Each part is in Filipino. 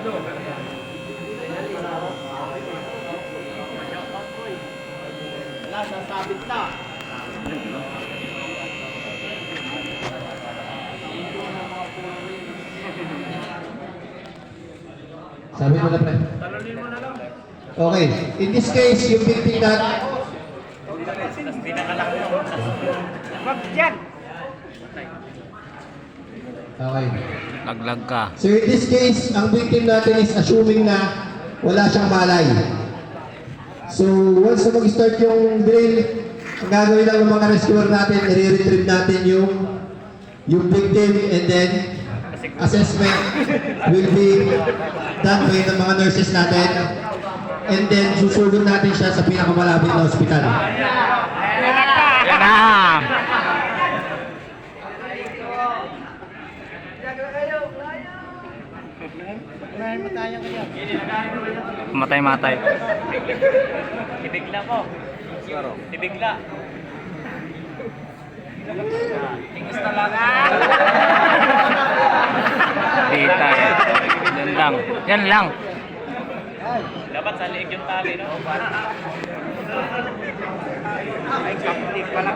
Wala, sasabit na. Sabi mo na, pre. Talunin mo na lang. Okay. In this case, yung victim na... Wag dyan! Okay. Laglag ka. So in this case, ang victim natin is assuming na wala siyang malay. So once na mag-start yung drill, ang gagawin lang ng mga rescuer natin, i-retrieve natin yung victim, and then assessment will be done by ng mga nurses natin, and then susulod natin siya sa pinakamalapit na ospital. Yan na! Matay-matay. Tibigla po. Tibigla. Tingis talaga. Dita. Yan lang. Yan lang. Dapat sa liig yung tali, no? Ay, kapit pala.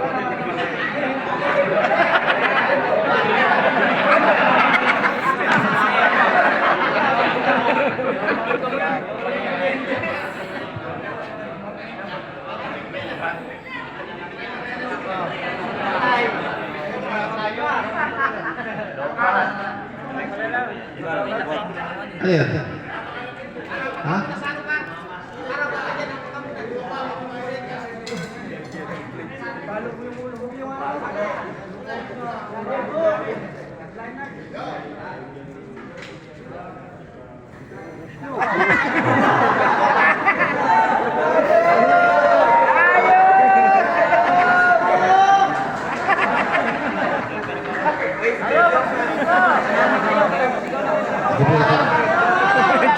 Ano yun? Ha?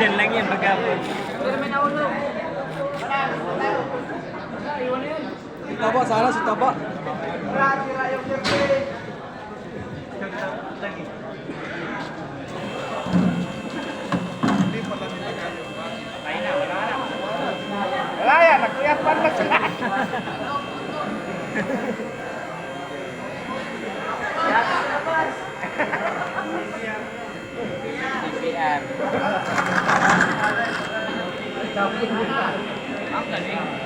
Diyan lang yan, magapon. Si Taba, sana si Taba. Wala yan, nagkuyapan na sila. CPR. Ang galing.